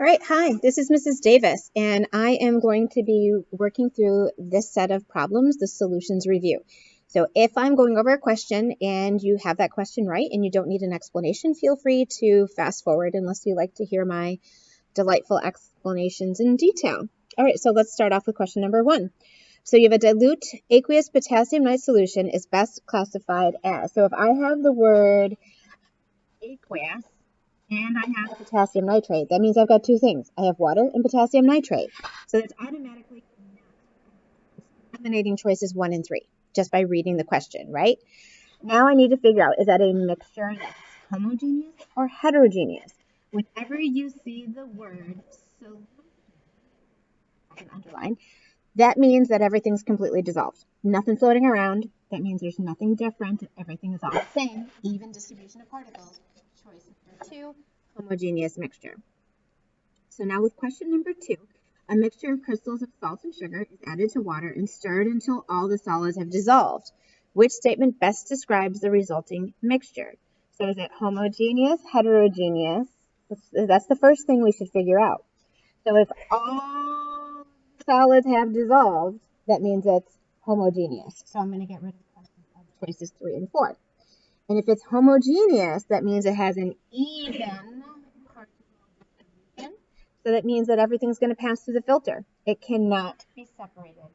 All right, hi, this is Mrs. Davis, and I am going to be working through this set of problems, the solutions review. So if I'm going over a question and you have that question right and you don't need an explanation, feel free to fast forward unless you like to hear my delightful explanations in detail. All right, so let's start off with question number 1. So you have a dilute aqueous potassium nitrate solution is best classified as. So if I have the word aqueous, and I have potassium nitrate. That means I've got two things. I have water and potassium nitrate. So that's automatically eliminating choices 1 and 3 just by reading the question, right? Now I need to figure out, is that a mixture that's homogeneous or heterogeneous? Whenever you see the word solution, I can underline, that means that everything's completely dissolved. Nothing floating around. That means there's nothing different. Everything is all the same, even distribution of particles. Choice number 2, homogeneous mixture. So now with question number 2, a mixture of crystals of salt and sugar is added to water and stirred until all the solids have dissolved. Which statement best describes the resulting mixture? So is it homogeneous, heterogeneous? That's the first thing we should figure out. So if all solids have dissolved, that means it's homogeneous. So I'm going to get rid of choices 3 and 4. And if it's homogeneous, that means it has an even particle distribution. So that means that everything's going to pass through the filter. It cannot be separated.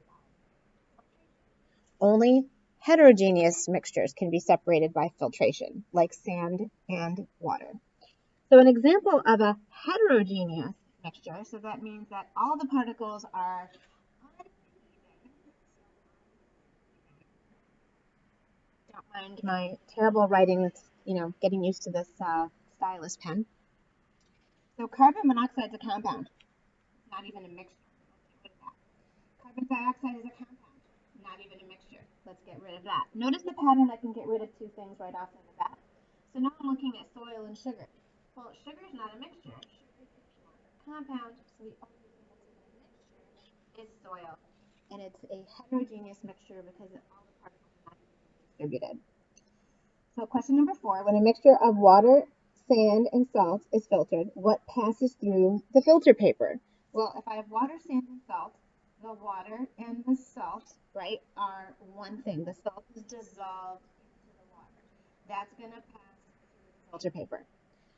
Only heterogeneous mixtures can be separated by filtration, like sand and water. So an example of a heterogeneous mixture, so that means that all the particles are don't mind my terrible writing that's, getting used to this stylus pen. So carbon monoxide is a compound, not even a mixture. Carbon dioxide is a compound, not even a mixture. Let's get rid of that. Notice the pattern. I can get rid of two things right off in the bat. So now I'm looking at soil and sugar. Well, sugar is not a mixture. Sugar is a compound, so the only thing that's in a mixture is soil. And it's a heterogeneous mixture because all the particles are not distributed. So question number 4, when a mixture of water, sand, and salt is filtered, what passes through the filter paper? Well, if I have water, sand, and salt, the water and the salt, right, are one thing. The salt is dissolved into the water. That's going to pass through the filter paper.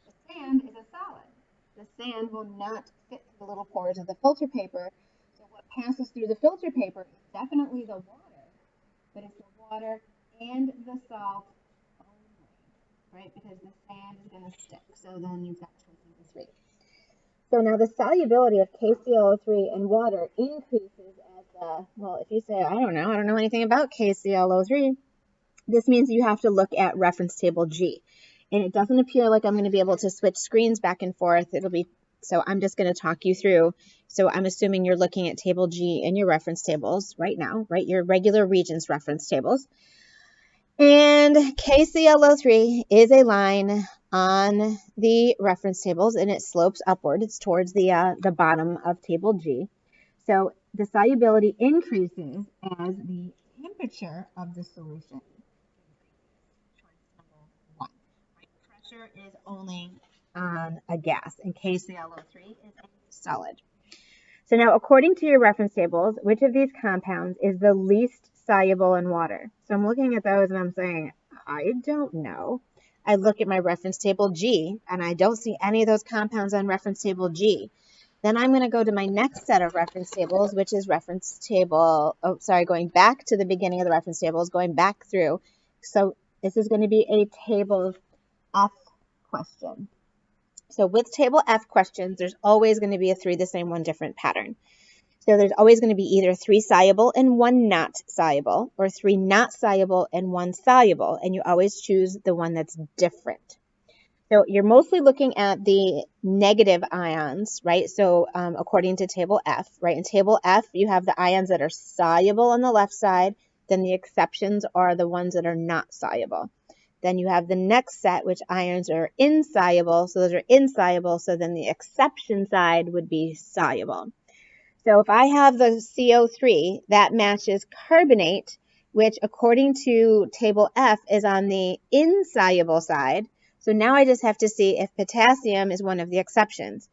The sand is a solid. The sand will not fit through the little pores of the filter paper. So what passes through the filter paper is definitely the water, but it's the water and the salt only, right? Because the sand is going to stick. So then you've got choice number 3. So now the solubility of KClO3 in water increases as well, if you say, I don't know anything about KClO3, this means you have to look at reference table G. And it doesn't appear like I'm going to be able to switch screens back and forth. So I'm just going to talk you through. So I'm assuming you're looking at table G in your reference tables right now, right? Your regular Regents reference tables. And KClO3 is a line on the reference tables, and it slopes upward. It's towards the bottom of table G. So the solubility increases as the temperature of the solution. Choice number 1. Pressure is only on a gas, and KClO3 is a solid. So now, according to your reference tables, which of these compounds is the least soluble in water? So I'm looking at those and I'm saying, I don't know. I look at my reference table G and I don't see any of those compounds on reference table G. Then I'm going to go to my next set of reference tables, which is going back to the beginning of the reference tables, going back through. So this is going to be a table F question. So with table F questions, there's always going to be a 3 the same, 1 different pattern. So there's always going to be either 3 soluble and 1 not soluble, or 3 not soluble and 1 soluble, and you always choose the one that's different. So you're mostly looking at the negative ions, right? So according to table F, right? In table F, you have the ions that are soluble on the left side, then the exceptions are the ones that are not soluble. Then you have the next set, which ions are insoluble. So those are insoluble. So then the exception side would be soluble. So if I have the CO3, that matches carbonate, which according to table F is on the insoluble side. So now I just have to see if potassium is one of the exceptions.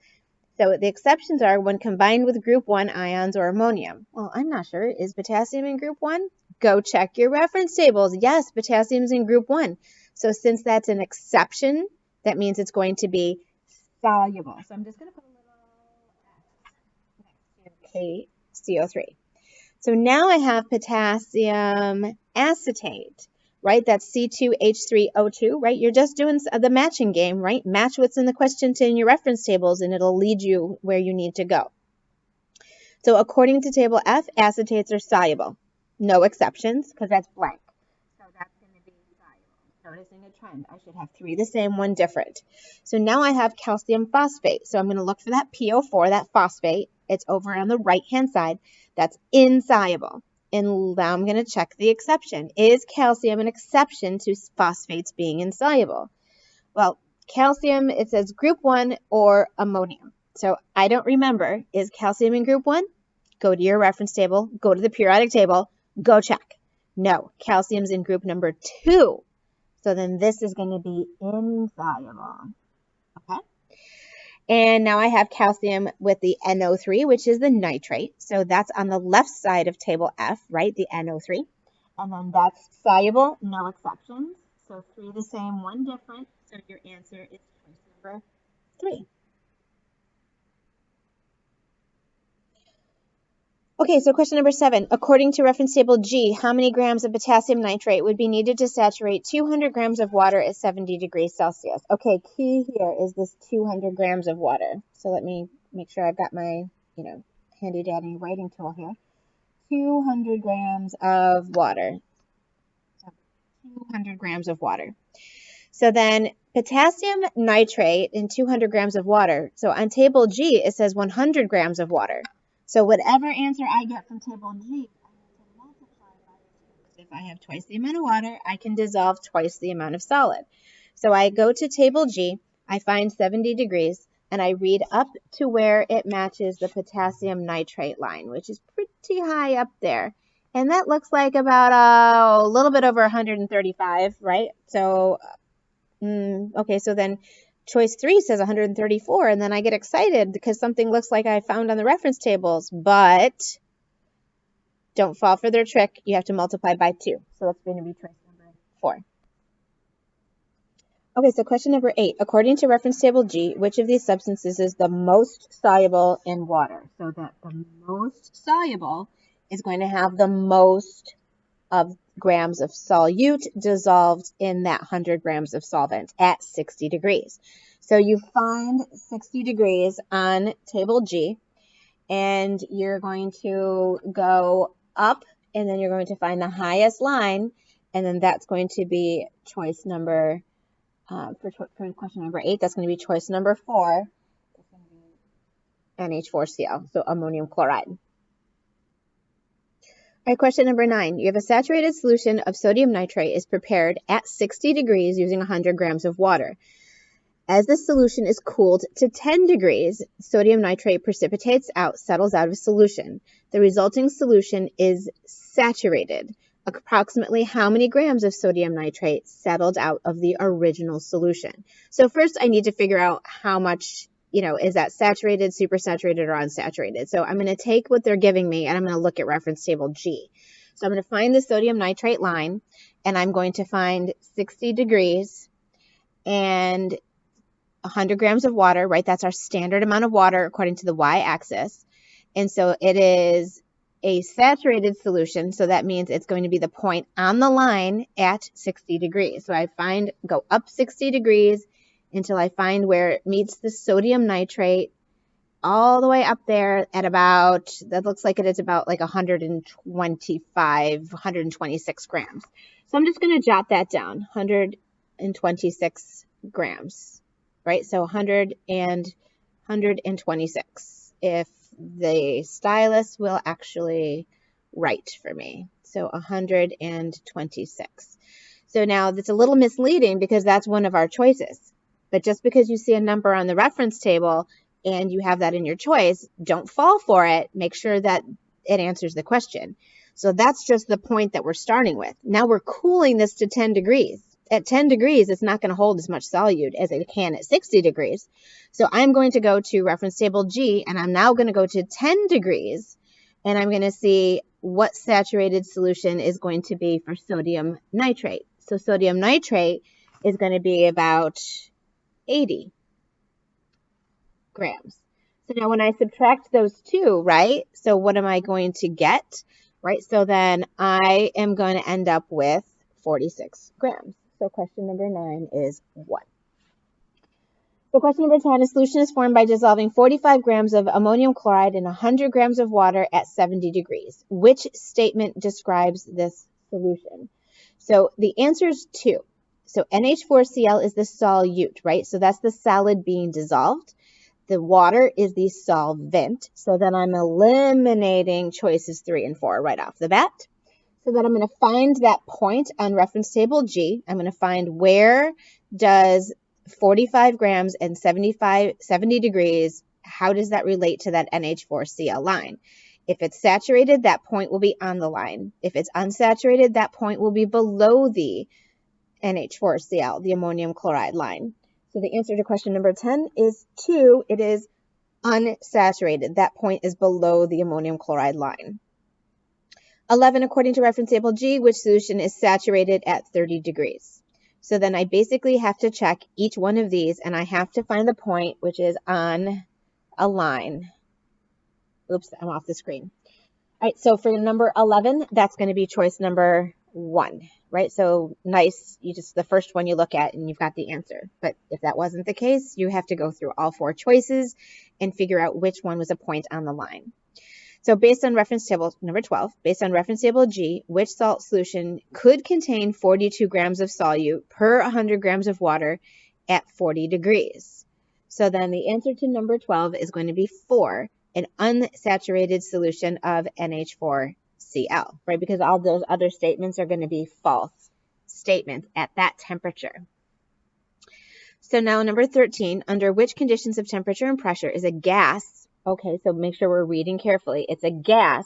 So the exceptions are when combined with group 1 ions or ammonium. Well, I'm not sure. Is potassium in group 1? Go check your reference tables. Yes, potassium is in group 1. So since that's an exception, that means it's going to be soluble. So I'm just going to put a little S next to KCO3. So now I have potassium acetate, right? That's C2H3O2, right? You're just doing the matching game, right? Match what's in the question to in your reference tables, and it'll lead you where you need to go. So according to table F, acetates are soluble. No exceptions, because that's blank. So that's going to be soluble. Noticing a trend. I should have 3 the same, 1 different. So now I have calcium phosphate. So I'm going to look for that PO4, that phosphate. It's over on the right-hand side. That's insoluble. And now I'm going to check the exception. Is calcium an exception to phosphates being insoluble? Well, calcium, it says group 1 or ammonium. So I don't remember. Is calcium in group 1? Go to your reference table. Go to the periodic table. Go check. No, calcium's in group number 2. So then this is going to be insoluble. Okay? And now I have calcium with the NO3, which is the nitrate. So that's on the left side of table F, right? The NO3. And then that's soluble, no exceptions. So 3 the same, 1 different. So your answer is choice number 3. Okay, so question number 7. According to reference table G, how many grams of potassium nitrate would be needed to saturate 200 grams of water at 70 degrees Celsius? Okay, key here is this 200 grams of water. So let me make sure I've got my, handy dandy writing tool here. 200 grams of water. 200 grams of water. So then potassium nitrate in 200 grams of water. So on table G, it says 100 grams of water. So whatever answer I get from table G, I need to multiply by 2. If I have twice the amount of water, I can dissolve twice the amount of solid. So I go to table G, I find 70 degrees, and I read up to where it matches the potassium nitrate line, which is pretty high up there. And that looks like about a little bit over 135, right? So, okay, so then choice 3 says 134, and then I get excited because something looks like I found on the reference tables, but don't fall for their trick. You have to multiply by 2. So that's going to be choice number 4. Okay, so question number 8. According to reference table G, which of these substances is the most soluble in water? So that the most soluble is going to have the most of grams of solute dissolved in that 100 grams of solvent at 60 degrees. So you find 60 degrees on table G, and you're going to go up, and then you're going to find the highest line, and then that's going to be choice number, for question number 8, that's going to be choice number 4. It's going to be NH4Cl, so ammonium chloride. All right, question number 9. You have a saturated solution of sodium nitrate is prepared at 60 degrees using 100 grams of water. As the solution is cooled to 10 degrees, sodium nitrate precipitates out, settles out of solution. The resulting solution is saturated. Approximately how many grams of sodium nitrate settled out of the original solution? So first I need to figure out how much, is that saturated, supersaturated, or unsaturated? So I'm going to take what they're giving me and I'm going to look at reference table G. So I'm going to find the sodium nitrate line, and I'm going to find 60 degrees and 100 grams of water, right? That's our standard amount of water according to the y-axis. And so it is a saturated solution, so that means it's going to be the point on the line at 60 degrees. So I go up 60 degrees until I find where it meets the sodium nitrate all the way up there at about, that looks like it is about like 125, 126 grams. So I'm just going to jot that down, 126 grams, right? So 100 and 126, if the stylus will actually write for me. So 126. So now that's a little misleading because that's one of our choices. But just because you see a number on the reference table and you have that in your choice, don't fall for it. Make sure that it answers the question. So that's just the point that we're starting with. Now we're cooling this to 10 degrees. at 10 degrees, it's not going to hold as much solute as it can at 60 degrees. So I'm going to go to reference table G, and I'm now going to go to 10 degrees, and I'm going to see what saturated solution is going to be for sodium nitrate. So sodium nitrate is going to be about 80 grams. So now when I subtract those two, right, so what am I going to get, right? So then I am going to end up with 46 grams. So question number 9 is what? So question number 10, a solution is formed by dissolving 45 grams of ammonium chloride in 100 grams of water at 70 degrees. Which statement describes this solution? So the answer is 2. So NH4Cl is the solute, right? So that's the solid being dissolved. The water is the solvent. So then I'm eliminating choices 3 and 4 right off the bat. So then I'm going to find that point on reference table G. I'm going to find where does 45 grams and 70 degrees, how does that relate to that NH4Cl line? If it's saturated, that point will be on the line. If it's unsaturated, that point will be below the NH4Cl, the ammonium chloride line. So the answer to question number 10 is 2. It is unsaturated. That point is below the ammonium chloride line. 11, according to reference table G, which solution is saturated at 30 degrees? So then I basically have to check each one of these, and I have to find the point which is on a line. Oops, I'm off the screen. All right, so for number 11, that's going to be choice number 1, right? So nice, you just the first one you look at and you've got the answer. But if that wasn't the case, you have to go through all 4 choices and figure out which one was a point on the line. So based on reference table number 12, based on reference table G, which salt solution could contain 42 grams of solute per 100 grams of water at 40 degrees? So then the answer to number 12 is going to be 4, an unsaturated solution of NH4Cl, right? Because all those other statements are going to be false statements at that temperature. So now number 13, under which conditions of temperature and pressure is a gas, okay, so make sure we're reading carefully, it's a gas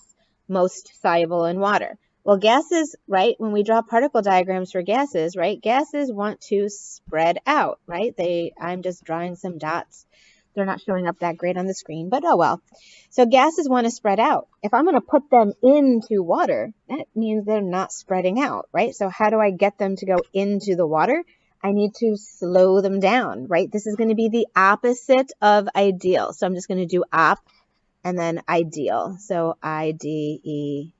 most soluble in water. Well, gases, right, when we draw particle diagrams for gases, right, gases want to spread out, right? I'm just drawing some dots. They're not showing up that great on the screen, but oh well. So gases want to spread out. If I'm going to put them into water, that means they're not spreading out, right? So how do I get them to go into the water? I need to slow them down, right? This is going to be the opposite of ideal. So I'm just going to do op and then ideal. So IDEAL.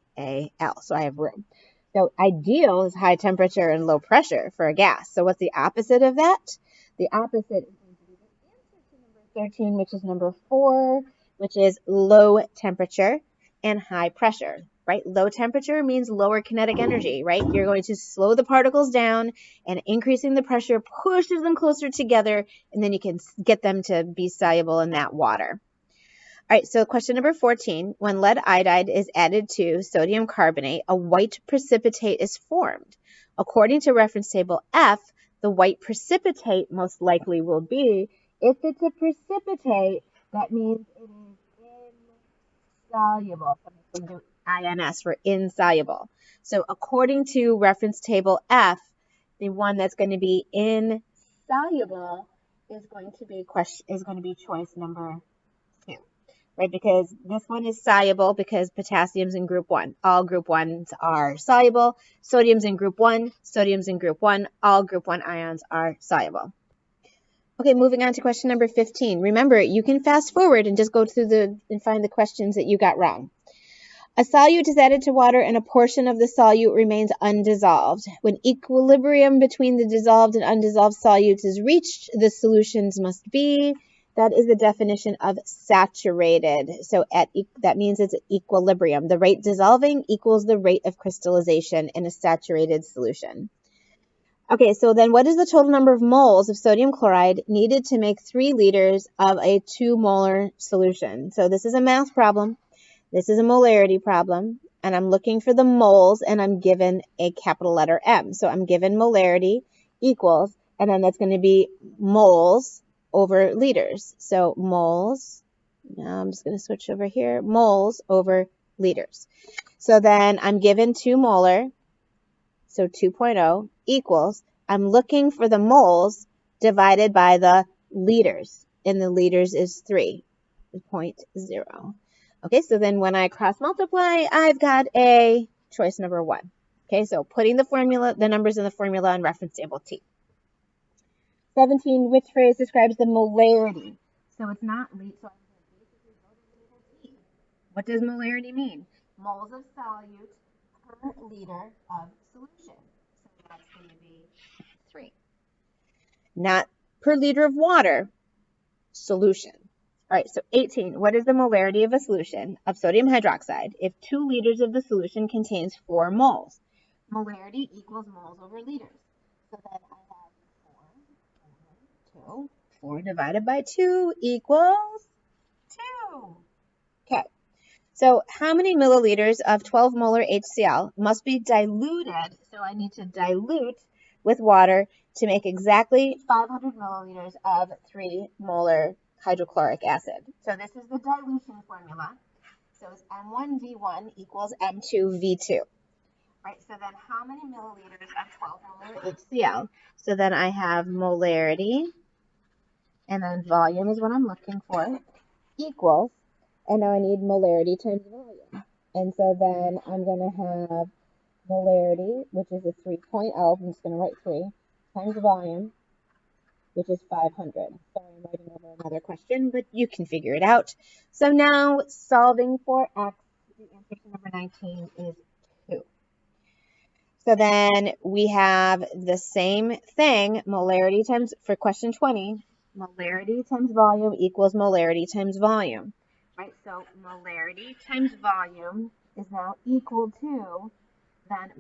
So I have room. So ideal is high temperature and low pressure for a gas. So what's the opposite of that? The opposite is going to be the answer to number 13, which is number 4, which is low temperature and high pressure, right? Low temperature means lower kinetic energy, right? You're going to slow the particles down, and increasing the pressure pushes them closer together, and then you can get them to be soluble in that water. All right, so question number 14, when lead iodide is added to sodium carbonate, a white precipitate is formed. According to reference table F, the white precipitate most likely will be, if it's a precipitate, that means it is insoluble. So I'm going to do INS for insoluble. So according to reference table F, the one that's going to be insoluble is going to be choice number 2. Right, because this one is soluble because potassium's in group 1. All group 1s are soluble. Sodium's in group 1. Sodium's in group 1. All group 1 ions are soluble. Okay, moving on to question number 15. Remember, you can fast forward and just go through and find the questions that you got wrong. A solute is added to water and a portion of the solute remains undissolved. When equilibrium between the dissolved and undissolved solutes is reached, the solutions must be. That is the definition of saturated. So that means it's equilibrium. The rate dissolving equals the rate of crystallization in a saturated solution. Okay, so then what is the total number of moles of sodium chloride needed to make 3 liters of a 2 molar solution? So this is a math problem. This is a molarity problem, and I'm looking for the moles, and I'm given a capital letter M. So I'm given molarity equals, and then that's going to be moles over liters. So moles, now I'm just going to switch over here, moles over liters. So then I'm given 2 molar, so 2.0 equals, I'm looking for the moles divided by the liters, and the liters is 3.0. Okay, so then when I cross multiply, I've got a choice number 1. Okay, so putting the numbers in the formula in reference table T. 17, which phrase describes the molarity? So it's not so I'm going to basically go to table T. What does molarity mean? Moles of solute per liter of solution. So that's going to be 3. Not per liter of water, solution. All right, so 18, what is the molarity of a solution of sodium hydroxide if 2 liters of the solution contains 4 moles? Molarity equals moles over liters. So then I have 4 divided by 2 equals 2. Okay, so how many milliliters of 12 molar HCl must be diluted? So I need to dilute with water to make exactly 500 milliliters of 3 molar hydrochloric acid. So this is the dilution formula. So it's M1V1 equals M2V2. Right, so then how many milliliters of 12 molar HCl? So then I have molarity, and then volume is what I'm looking for, equals, and now I need molarity times volume. And so then I'm going to have molarity, which is a 3.0, I'm just going to write 3, times volume, which is 500. Sorry, I'm writing over another question, but you can figure it out. So now solving for x, the answer to number 19 is 2. So then we have the same thing, molarity times, for question 20, molarity times volume equals molarity times volume. Right, so molarity times volume is now equal to then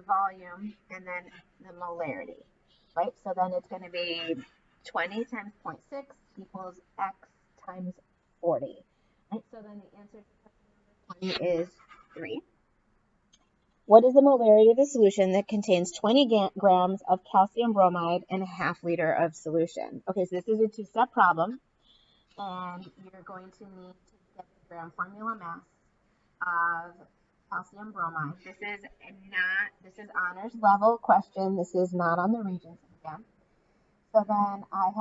volume, and then the molarity. Right, so then it's going to be 20 times 0.6 equals x times 40. Right, so then the answer to question number 20 is 3. What is the molarity of a solution that contains 20 grams of calcium bromide in a half liter of solution? Okay, so this is a 2-step problem, and you're going to need to get the gram formula mass of calcium bromide. This is honors level question. This is not on the Regents exam. So then I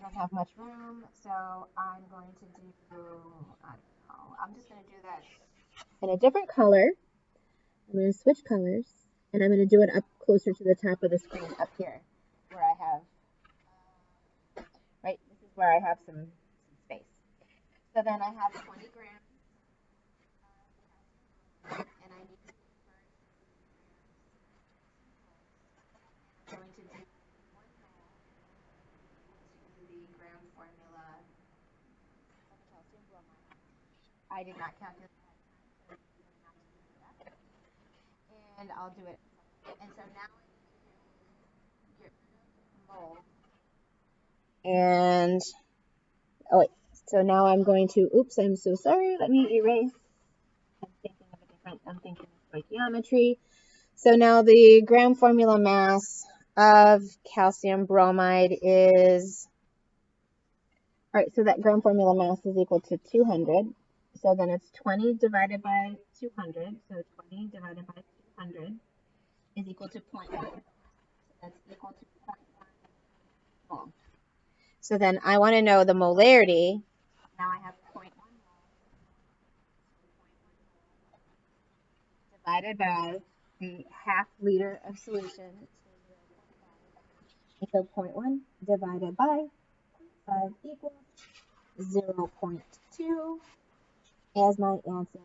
don't have much room, so I'm going to I'm just going to do that in a different color. I'm going to switch colors, and I'm going to do it up closer to the top of the screen up here, where I have, right, this is where I have some space. So then I have 20 grams, and I need to convert I'm going to do 1 mole to the gram formula of calcium bromide. I did not calculate that, and I'll do it. And so now I need to get rid of mole. And, oh wait, so now I'm going to, oops, I'm so sorry, let me erase. I'm thinking of stoichiometry. So now the gram formula mass of calcium bromide is, all right, so that gram formula mass is equal to 200. So then it's 20 divided by 200. So 20 divided by 200 is equal to 0.1. So that's equal to 0.1 mole. So then I want to know the molarity. Now I have 0.1 mole divided by the half liter of solution. So 0.1 divided by 5 equals 0.2 as my answer,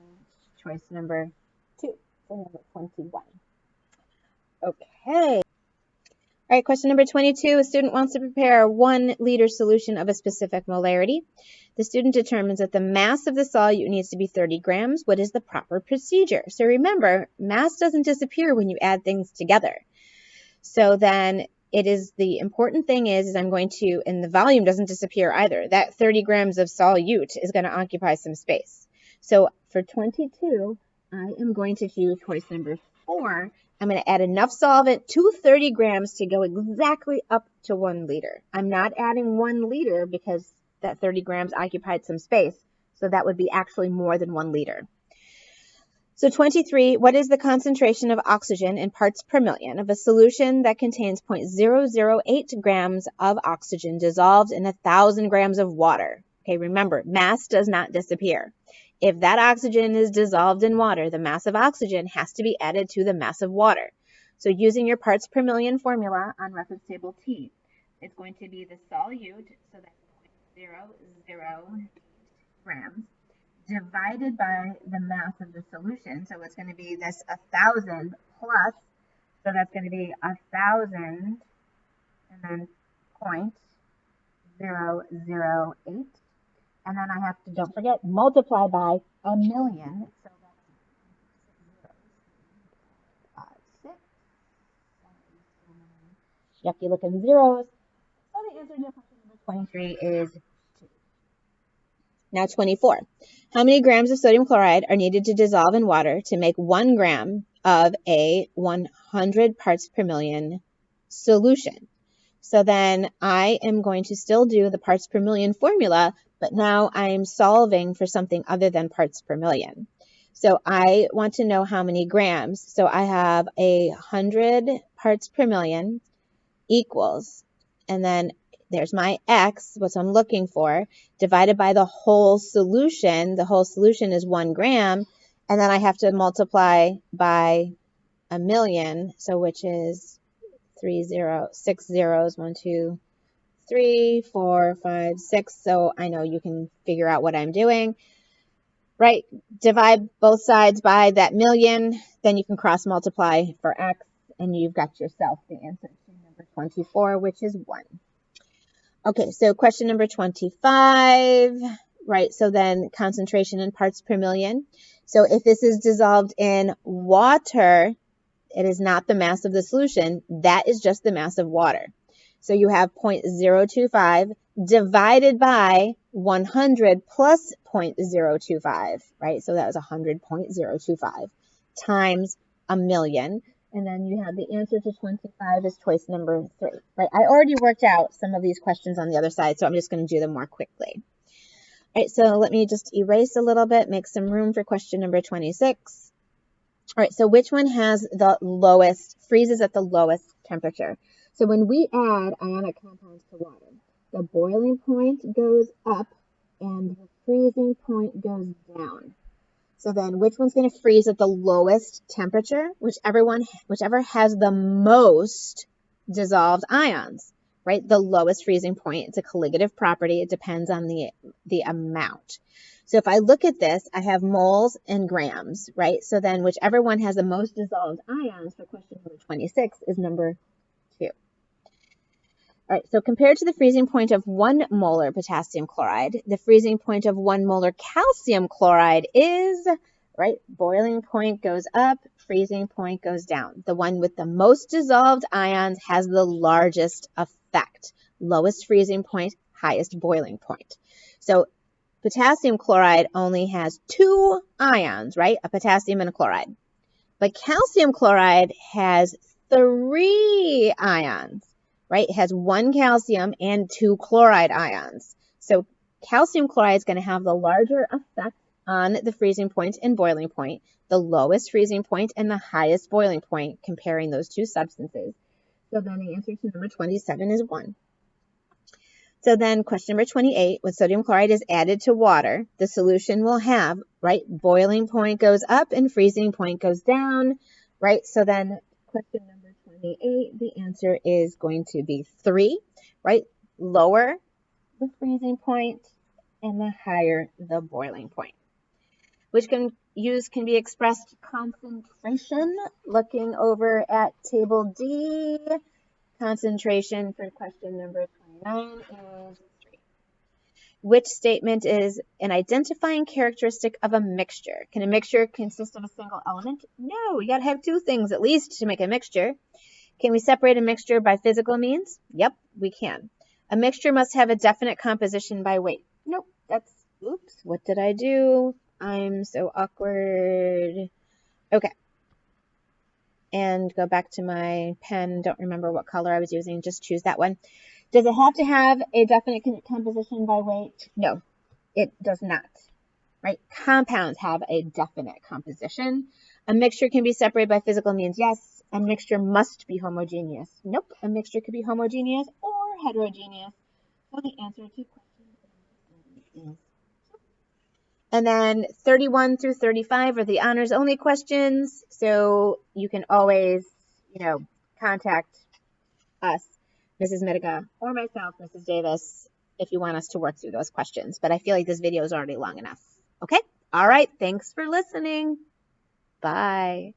choice number 2 for number 21. Okay. All right, question number 22. A student wants to prepare a 1 liter solution of a specific molarity. The student determines that the mass of the solute needs to be 30 grams. What is the proper procedure? So remember, mass doesn't disappear when you add things together. So then it is the important thing is I'm going to, and the volume doesn't disappear either. That 30 grams of solute is going to occupy some space. So for 22, I am going to choose choice number 4. I'm going to add enough solvent to 30 grams to go exactly up to 1 liter. I'm not adding 1 liter because that 30 grams occupied some space. So that would be actually more than 1 liter. So 23, what is the concentration of oxygen in parts per million of a solution that contains 0.008 grams of oxygen dissolved in 1,000 grams of water? Okay, remember, mass does not disappear. If that oxygen is dissolved in water, the mass of oxygen has to be added to the mass of water. So using your parts per million formula on reference table T, it's going to be the solute, so that's 0.008 grams, divided by the mass of the solution. So it's going to be this 1,000 plus, so that's going to be 1,000 and then 0.008. And then I have to, don't forget, multiply by a million. So that's 5, 6, 7, 8, 9. Yucky looking zeros. So the answer to question number 23 is 2. Now 24. How many grams of sodium chloride are needed to dissolve in water to make 1 gram of a 100 parts per million solution? So then I am going to still do the parts per million formula, but now I'm solving for something other than parts per million. So I want to know how many grams. So I have 100 parts per million equals, and then there's my X, what I'm looking for, divided by the whole solution. The whole solution is 1 gram, and then I have to multiply by a million, so which is 6 zeros, 1, 2, 3, 4, 5, 6. So I know you can figure out what I'm doing, right? Divide both sides by that million, then you can cross multiply for X, and you've got yourself the answer to number 24, which is 1. Okay, so question number 25, right? So then concentration in parts per million. So if this is dissolved in water, it is not the mass of the solution. That is just the mass of water. So you have 0.025 divided by 100 plus 0.025, right? So that was 100.025 times a million. And then you have the answer to 25 is choice number 3, right? I already worked out some of these questions on the other side, so I'm just going to do them more quickly. All right, so let me just erase a little bit, make some room for question number 26. All right, so which one has the lowest, freezes at the lowest temperature? So when we add ionic compounds to water, the boiling point goes up and the freezing point goes down. So then which one's going to freeze at the lowest temperature? Whichever has the most dissolved ions, right? The lowest freezing point. It's a colligative property. It depends on the amount. So if I look at this, I have moles and grams, right? So then whichever one has the most dissolved ions for question number 26 is number 2. All right, so compared to the freezing point of 1 molar potassium chloride, the freezing point of 1 molar calcium chloride is, right, boiling point goes up, freezing point goes down. The one with the most dissolved ions has the largest effect. Lowest freezing point, highest boiling point. So potassium chloride only has 2 ions, right, a potassium and a chloride. But calcium chloride has 3 ions. Right? It has 1 calcium and 2 chloride ions. So calcium chloride is going to have the larger effect on the freezing point and boiling point, the lowest freezing point and the highest boiling point, comparing those two substances. So then the answer to number 27 is 1. So then question number 28, when sodium chloride is added to water, the solution will have, right, boiling point goes up and freezing point goes down, right? So then question number 28, the answer is going to be 3, right? Lower the freezing point and the higher the boiling point, which can be expressed concentration. Looking over at table D, concentration for question number 29 is 3. Which statement is an identifying characteristic of a mixture? Can a mixture consist of a single element? No, you got to have 2 things at least to make a mixture. Can we separate a mixture by physical means? Yep, we can. A mixture must have a definite composition by weight. Nope, oops, what did I do? I'm so awkward. Okay. And go back to my pen. Don't remember what color I was using. Just choose that one. Does it have to have a definite composition by weight? No, it does not. right? Compounds have a definite composition. A mixture can be separated by physical means, yes. A mixture must be homogeneous. Nope, a mixture could be homogeneous or heterogeneous. So the answer to question is. And then 31 through 35 are the honors only questions. So you can always, contact us, Mrs. Mitiga, or myself, Mrs. Davis, if you want us to work through those questions. But I feel like this video is already long enough. Okay? All right. Thanks for listening. Bye.